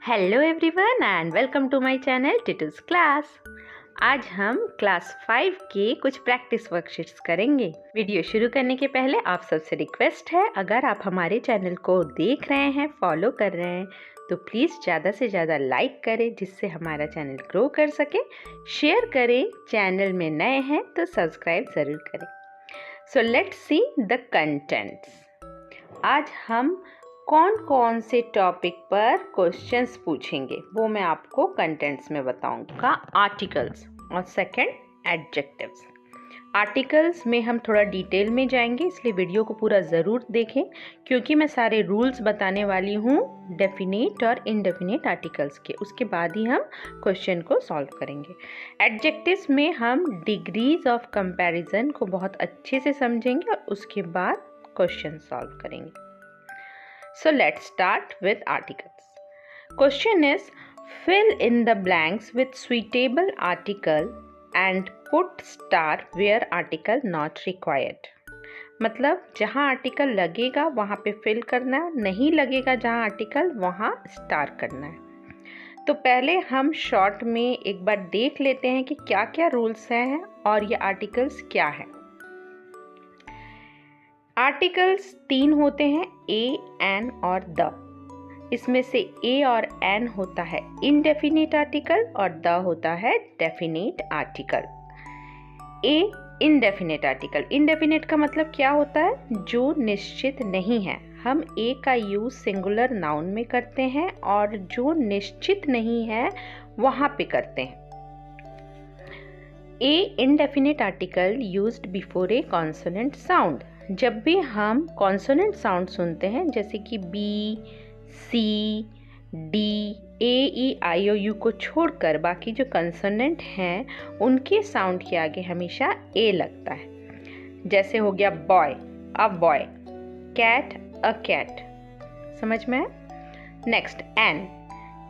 Hello everyone and welcome to my channel Titu's class. आज हम class 5 के कुछ प्रैक्टिस वर्कशीट्स करेंगे। वीडियो शुरू करने के पहले आप सबसे रिक्वेस्ट है, अगर आप हमारे चैनल को देख रहे हैं, फॉलो कर रहे हैं, तो प्लीज़ ज़्यादा से ज़्यादा लाइक करें जिससे हमारा चैनल ग्रो कर सके। शेयर करें, चैनल में नए हैं तो सब्सक्राइब ज़रूर करें। So let's see the contents. आज हम कौन कौन से टॉपिक पर क्वेश्चंस पूछेंगे वो मैं आपको कंटेंट्स में बताऊंगा। आर्टिकल्स और सेकंड एडजेक्टिव्स। आर्टिकल्स में हम थोड़ा डिटेल में जाएंगे, इसलिए वीडियो को पूरा ज़रूर देखें क्योंकि मैं सारे रूल्स बताने वाली हूँ डेफिनेट और इनडेफिनेट आर्टिकल्स के। उसके बाद ही हम क्वेश्चन को सॉल्व करेंगे। एडजेक्टिव्स में हम डिग्रीज ऑफ कंपैरिजन को बहुत अच्छे से समझेंगे और उसके बाद क्वेश्चन सॉल्व करेंगे। So let's start with articles. Question is, fill in the blanks with suitable article and put star where article not required. मतलब जहाँ आर्टिकल लगेगा वहाँ पे फिल करना है, नहीं लगेगा जहाँ आर्टिकल वहाँ स्टार करना है। तो पहले हम शॉर्ट में एक बार देख लेते हैं कि क्या क्या रूल्स हैं और ये आर्टिकल्स क्या है। आर्टिकल्स 3 होते हैं, ए, एन और द। इसमें से ए और एन होता है इनडेफिनिट आर्टिकल और द होता है डेफिनिट आर्टिकल। ए इनडेफिनिट आर्टिकल। इनडेफिनिट का मतलब क्या होता है? जो निश्चित नहीं है। हम ए का यूज सिंगुलर नाउन में करते हैं और जो निश्चित नहीं है वहां पे करते हैं। A indefinite article used before a consonant sound. जब भी हम कॉन्सोनेंट साउंड सुनते हैं जैसे कि B, C, D, A, E, I, O, U को छोड़कर बाकी जो कॉन्सोनेंट हैं उनके साउंड के आगे हमेशा ए लगता है। जैसे हो गया boy, a boy, cat, a cat. समझ में है? Next an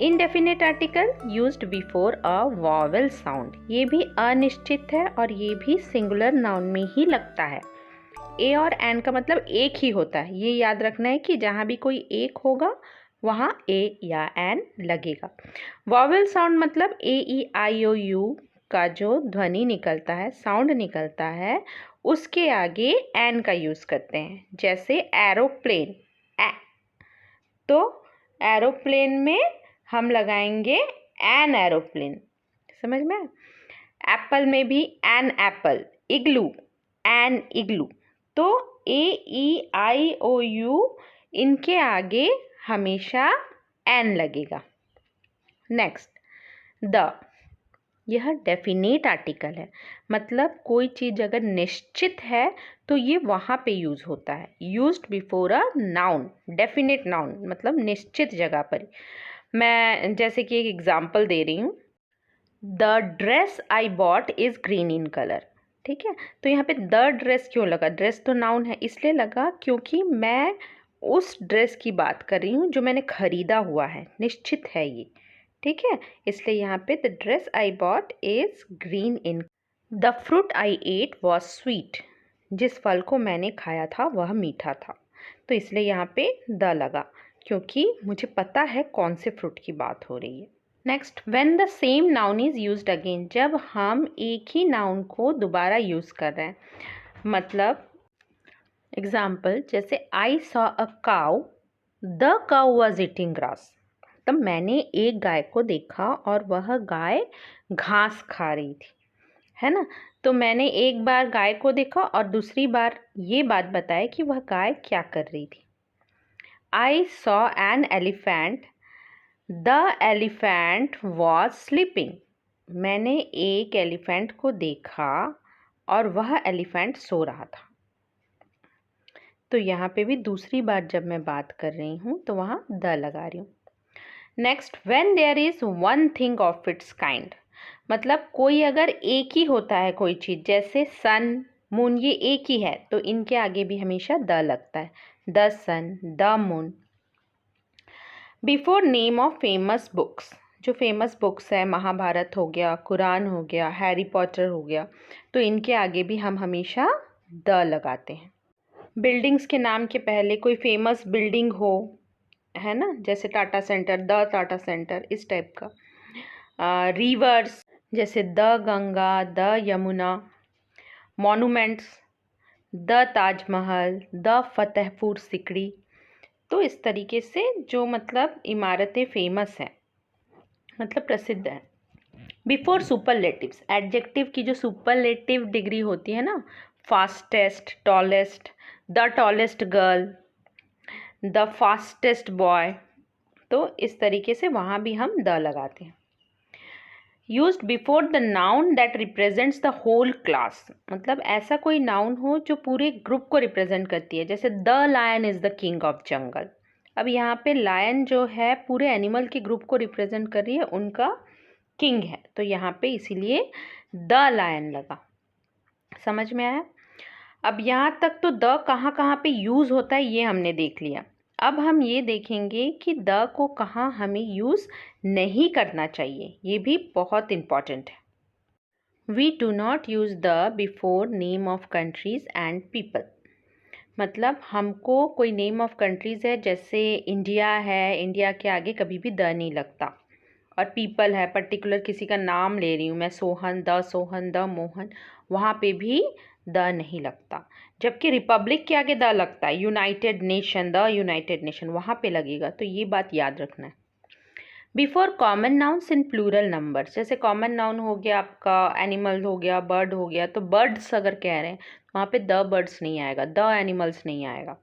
indefinite article used before a vowel sound. ये भी अनिश्चित है और ये भी सिंगुलर नाउन में ही लगता है। ए और एन का मतलब एक ही होता है, ये याद रखना है कि जहाँ भी कोई एक होगा वहाँ ए या एन लगेगा। वॉवेल साउंड मतलब ए, ई, आई, ओ, यू का जो ध्वनि निकलता है, साउंड निकलता है, उसके आगे एन का यूज़ करते हैं। जैसे एरोप्लेन, ए, तो एरोप्लेन में हम लगाएंगे एन एरोप्लेन। समझ में? एप्पल में भी एन एप्पल। इग्लू, एन इग्लू। तो ए, ई, आई, ओ, यू इनके आगे हमेशा एन लगेगा। Next the. यह डेफिनेट आर्टिकल है, मतलब कोई चीज़ अगर निश्चित है तो ये वहाँ पे यूज़ होता है। Used before a noun, definite noun मतलब निश्चित जगह पर। मैं जैसे कि एक एग्जांपल दे रही हूँ, the dress I bot is green in colour. ठीक है, तो यहाँ पे द ड्रेस क्यों लगा? ड्रेस तो नाउन है, इसलिए लगा क्योंकि मैं उस ड्रेस की बात कर रही हूँ जो मैंने खरीदा हुआ है, निश्चित है ये। ठीक है, इसलिए यहाँ पे the dress I bought is green in. The fruit I ate was sweet. जिस फल को मैंने खाया था वह मीठा था, तो इसलिए यहाँ पे द लगा क्योंकि मुझे पता है कौन से फ्रूट की बात हो रही है। Next, when the same noun is used again. जब हम एक ही नाउन को दोबारा यूज़ कर रहे हैं, मतलब एग्जाम्पल जैसे I saw a cow, the cow was eating grass. तब मैंने एक गाय को देखा और वह गाय घास खा रही थी, है ना। तो मैंने एक बार गाय को देखा और दूसरी बार ये बात बताई कि वह गाय क्या कर रही थी। I saw an elephant, the elephant was sleeping. मैंने एक एलिफेंट को देखा और वह एलिफेंट सो रहा था। तो यहाँ पे भी दूसरी बार जब मैं बात कर रही हूँ तो वहाँ द लगा रही हूँ। Next, when there is one thing of its kind. मतलब कोई अगर एक ही होता है कोई चीज़, जैसे सन, मून, ये एक ही है तो इनके आगे भी हमेशा द लगता है। The sun, the moon. Before name of famous books. जो फेमस बुक्स है, महाभारत हो गया, कुरान हो गया, हैरी पॉटर हो गया, तो इनके आगे भी हम हमेशा द लगाते हैं। बिल्डिंग्स के नाम के पहले कोई फेमस बिल्डिंग हो है ना, जैसे Tata centre, the Tata centre, इस टाइप का। रिवर्स जैसे the Ganga, the Yamuna. Monuments, the Taj Mahal, the Fatehpur सिकड़ी। तो इस तरीके से जो मतलब इमारतें फेमस हैं, मतलब प्रसिद्ध हैं। बिफोर सुपरलेटिव्स, एडजेक्टिव की जो सुपरलेटिव डिग्री होती है ना, fastest, tallest, the tallest girl, the fastest boy, तो इस तरीके से वहाँ भी हम द लगाते हैं। Used before the noun that represents the whole class, मतलब ऐसा कोई नाउन हो जो पूरे ग्रुप को रिप्रेजेंट करती है, जैसे the lion is the king of jungle. अब यहाँ पे लायन जो है पूरे एनिमल के ग्रुप को रिप्रेजेंट कर रही है, उनका किंग है, तो यहाँ पे इसीलिए द लायन लगा। समझ में आया? अब यहाँ तक तो द कहाँ कहाँ पे यूज़ होता है ये हमने देख लिया। अब हम ये देखेंगे कि द को कहाँ हमें यूज़ नहीं करना चाहिए, ये भी बहुत इम्पॉर्टेंट है। We do not use the before name of countries and people, मतलब हमको कोई नेम ऑफ कंट्रीज़ है, जैसे इंडिया है, इंडिया के आगे कभी भी द नहीं लगता। और पीपल है, पर्टिकुलर किसी का नाम ले रही हूँ मैं, सोहन, द मोहन, वहाँ पे भी द नहीं लगता। जबकि रिपब्लिक के आगे द लगता है, United Nation, the United Nation, वहाँ पे लगेगा, तो ये बात याद रखना है। Before common nouns in plural numbers, जैसे कॉमन नाउन हो गया आपका, एनिमल हो गया, बर्ड हो गया, तो बर्ड्स अगर कह रहे हैं वहाँ पे द बर्ड्स नहीं आएगा, द एनिमल्स नहीं आएगा।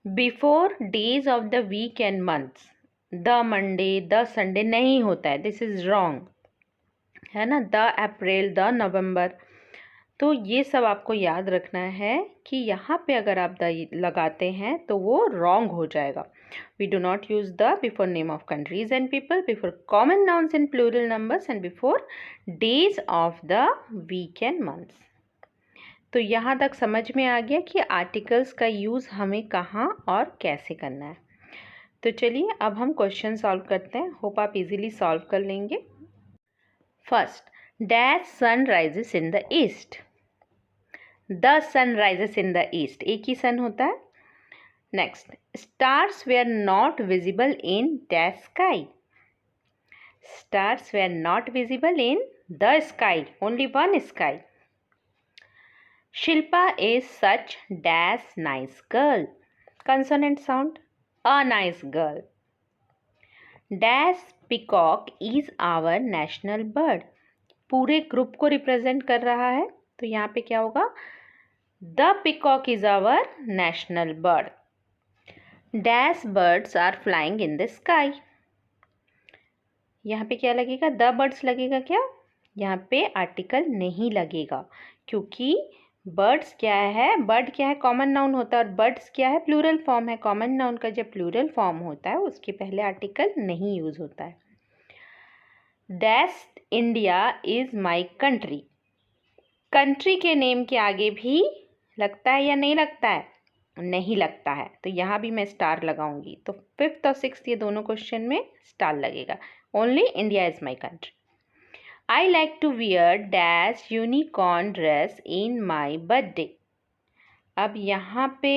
Before days of the week and months, the Monday, the Sunday नहीं होता है, दिस इज़ रॉन्ग, है ना। द अप्रैल, द नवंबर, तो ये सब आपको याद रखना है कि यहाँ पे अगर आप द लगाते हैं तो वो रॉन्ग हो जाएगा। We do not use the before name of countries and people, before common nouns in plural numbers and before days of the week and months. तो यहाँ तक समझ में आ गया कि आर्टिकल्स का यूज़ हमें कहाँ और कैसे करना है। तो चलिए अब हम क्वेश्चन सॉल्व करते हैं, होप आप इजीली सॉल्व कर लेंगे। First, dash sun rises in the east, the sun rises in the east, एक ही सन होता है। Next, stars were not visible in dash sky, stars were not visible in the sky, only one sky. Shilpa is such dash nice girl, consonant sound, a nice girl. Dash peacock is our national bird, पूरे group को represent कर रहा है, तो यहाँ पे क्या होगा, the peacock is our national bird. Dash birds are flying in the sky, यहाँ पे क्या लगेगा, the birds लगेगा क्या, यहाँ पे आर्टिकल नहीं लगेगा, क्योंकि बर्ड्स क्या है, बर्ड क्या है, कॉमन नाउन होता है, और बर्ड्स क्या है, प्लूरल फॉर्म है। कॉमन नाउन का जब प्लूरल फॉर्म होता है उसके पहले आर्टिकल नहीं यूज होता है। Dash India is my country, country के नेम के आगे भी लगता है या नहीं लगता है, नहीं लगता है, तो यहाँ भी मैं स्टार लगाऊंगी, तो फिफ्थ और सिक्स्थ ये दोनों क्वेश्चन में स्टार लगेगा, only India is my country. I like to wear dash unicorn dress in my birthday, अब यहाँ पे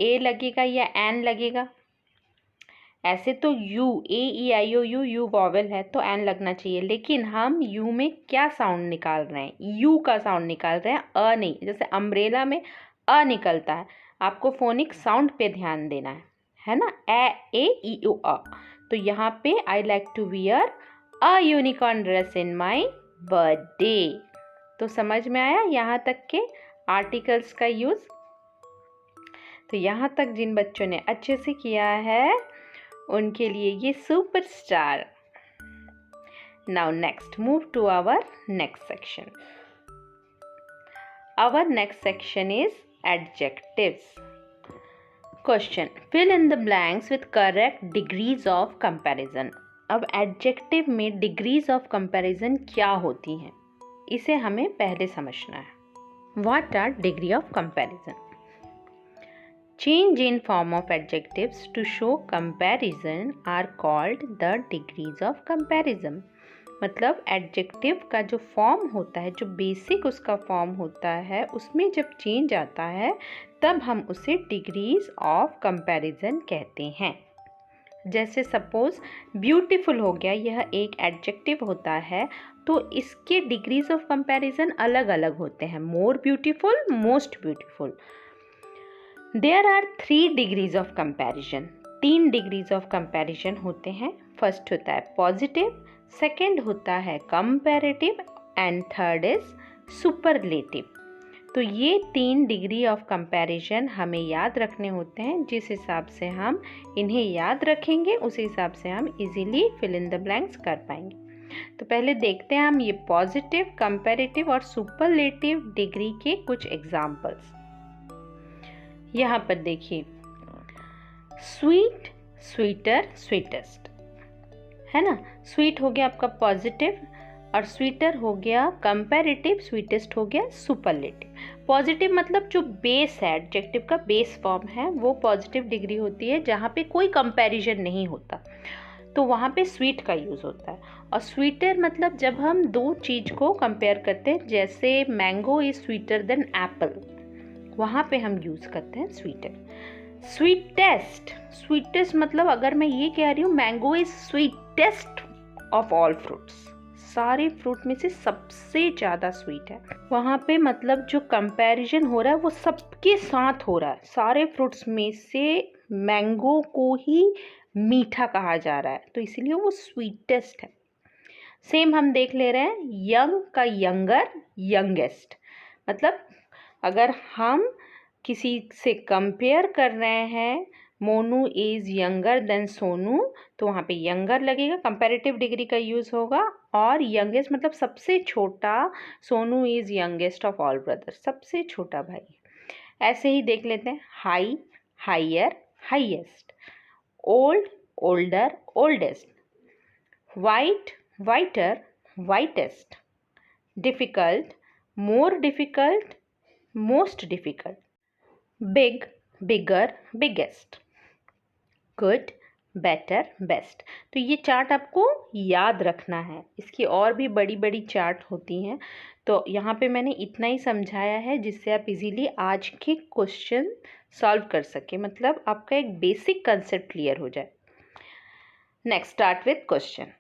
ए लगेगा या एन लगेगा, ऐसे तो U, A E I O U, U vowel है तो एन लगना चाहिए, लेकिन हम यू में क्या साउंड निकाल रहे हैं, यू का साउंड निकाल रहे हैं, अ नहीं। जैसे अम्ब्रेला में अ निकलता है, आपको फोनिक साउंड पे ध्यान देना है ना, ए ई ओ अ, तो यहाँ पे I like to wear a unicorn dress in my birthday. तो समझ में आया यहाँ तक के आर्टिकल्स का यूज़। तो यहाँ तक जिन बच्चों ने अच्छे से किया है उनके लिए ये super star. Now next, move to our next section. Our next section is adjectives. Question, fill in the blanks with correct degrees of comparison. अब एडजेक्टिव में डिग्रीज ऑफ कंपैरिजन क्या होती हैं, इसे हमें पहले समझना है। What are degree of comparison? Change in form of adjectives to show comparison are called the degrees of comparison. मतलब एडजेक्टिव का जो फॉर्म होता है, जो बेसिक उसका फॉर्म होता है, उसमें जब चेंज आता है तब हम उसे डिग्रीज ऑफ कंपैरिजन कहते हैं। जैसे सपोज ब्यूटीफुल हो गया, यह एक एडजेक्टिव होता है, तो इसके डिग्रीज ऑफ कंपैरिजन अलग अलग होते हैं, more beautiful, most beautiful. There are 3 degrees of comparison, 3 degrees of comparison होते हैं। फर्स्ट होता है पॉजिटिव, सेकंड होता है comparative and third is superlative. तो ये 3 डिग्री ऑफ कंपैरिजन हमें याद रखने होते हैं। जिस हिसाब से हम इन्हें याद रखेंगे उस हिसाब से हम easily fill in the blanks कर पाएंगे। तो पहले देखते हैं हम ये पॉजिटिव, कंपैरेटिव और सुपरलेटिव डिग्री के कुछ एग्जाम्पल्स। यहाँ पर देखिए, स्वीट, स्वीटर, स्वीटेस्ट, है ना। स्वीट हो गया आपका पॉजिटिव और स्वीटर हो गया कंपैरेटिव, स्वीटेस्ट हो गया सुपरलेटिव। पॉजिटिव मतलब जो बेस है, एडजेक्टिव का बेस फॉर्म है, वो पॉजिटिव डिग्री होती है जहाँ पे कोई कंपैरिजन नहीं होता, तो वहाँ पे स्वीट का यूज़ होता है। और स्वीटर मतलब जब हम 2 चीज़ को कंपेयर करते हैं, जैसे mango is sweeter than Apple, वहाँ पे हम यूज़ करते हैं स्वीटर। स्वीटेस्ट, स्वीटेस्ट मतलब अगर मैं ये कह रही हूँ mango is sweetest of all fruits, सारे फ्रूट में से सबसे ज़्यादा स्वीट है, वहाँ पे मतलब जो कंपैरिजन हो रहा है वो सबके साथ हो रहा है, सारे फ्रूट्स में से मैंगो को ही मीठा कहा जा रहा है, तो इसीलिए वो स्वीटेस्ट है। सेम हम देख ले रहे हैं यंग का यंगर, यंगेस्ट, मतलब अगर हम किसी से कंपेयर कर रहे हैं, Monu is younger than Sonu, तो वहाँ पे यंगर लगेगा, कंपैरेटिव डिग्री का यूज़ होगा। और यंगेस्ट मतलब सबसे छोटा, Sonu is youngest of all brother, सबसे छोटा भाई। ऐसे ही देख लेते हैं high, higher, highest, old, older, oldest, white, whiter, whitest, difficult, more difficult, most difficult, big, bigger, biggest, good, better, best. तो ये चार्ट आपको याद रखना है, इसकी और भी बड़ी बड़ी चार्ट होती हैं, तो यहाँ पे मैंने इतना ही समझाया है जिससे आप इजीली आज के क्वेश्चन सॉल्व कर सकें, मतलब आपका एक बेसिक कंसेप्ट क्लियर हो जाए। Next start with question,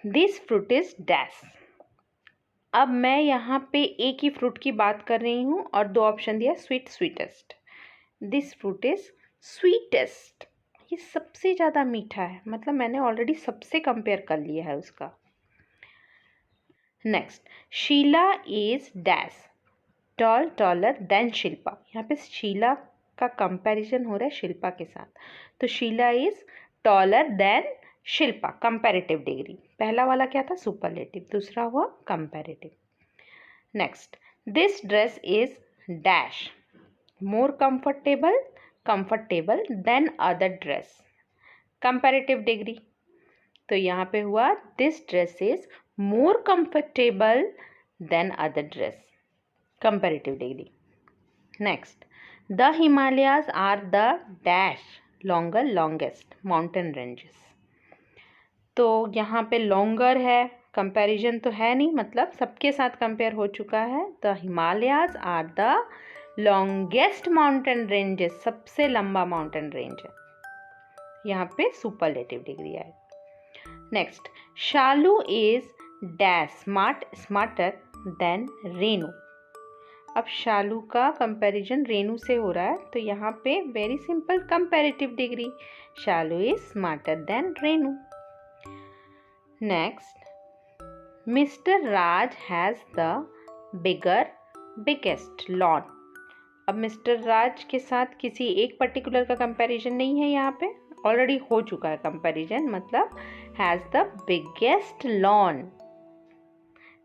this fruit is dash. अब मैं यहाँ पे एक ही फ्रूट की बात कर रही हूँ और 2 ऑप्शन दिया, sweet, sweetest. This fruit is sweetest, ये सबसे ज़्यादा मीठा है, मतलब मैंने ऑलरेडी सबसे कंपेयर कर लिया है उसका। Next, Sheela is dash, tall, taller than Shilpa. यहाँ पे शीला का कंपैरिजन हो रहा है शिल्पा के साथ, तो Sheela is taller than Shilpa, comparative degree. पहला वाला क्या था, सुपरलेटिव, दूसरा हुआ comparative. Next, this dress is dash, more comfortable, comfortable than other dress, comparative degree. तो यहाँ पे हुआ this dress is more comfortable than other dress, comparative degree. Next, the Himalayas are the dash longer, longest mountain ranges. तो यहाँ पे longer है, comparison तो है नहीं, मतलब सबके साथ कंपेयर हो चुका है। The Himalayas are the longest mountain ranges, सबसे लंबा माउंटेन रेंज है, यहाँ पे सुपरलेटिव डिग्री आए। Next, Shalu is dash smart, smarter than Renu. अब शालू का कंपैरिजन रेनू से हो रहा है, तो यहाँ पे very simple comparative degree, Shalu is smarter than Renu. Next, mister Raj has the bigger, biggest lawn. अब मिस्टर राज के साथ किसी एक पर्टिकुलर का कंपैरिजन नहीं है, यहाँ पे ऑलरेडी हो चुका है कंपैरिजन, मतलब हैज़ द बिगेस्ट लॉन।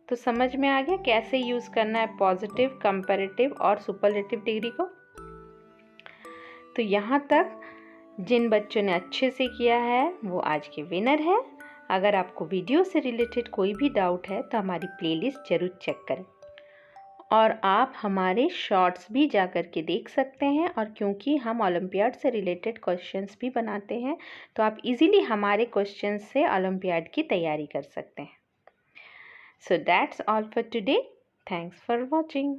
तो समझ में आ गया कैसे यूज़ करना है पॉजिटिव, कंपैरेटिव और सुपरलेटिव डिग्री को। तो यहाँ तक जिन बच्चों ने अच्छे से किया है वो आज के विनर है। अगर आपको वीडियो से रिलेटेड कोई भी डाउट है तो हमारी प्लेलिस्ट ज़रूर चेक करें, और आप हमारे शॉर्ट्स भी जा कर के देख सकते हैं। और क्योंकि हम ओलंपियाड से रिलेटेड क्वेश्चंस भी बनाते हैं, तो आप इजीली हमारे क्वेश्चंस से ओलंपियाड की तैयारी कर सकते हैं। So that's all for today. Thanks for watching.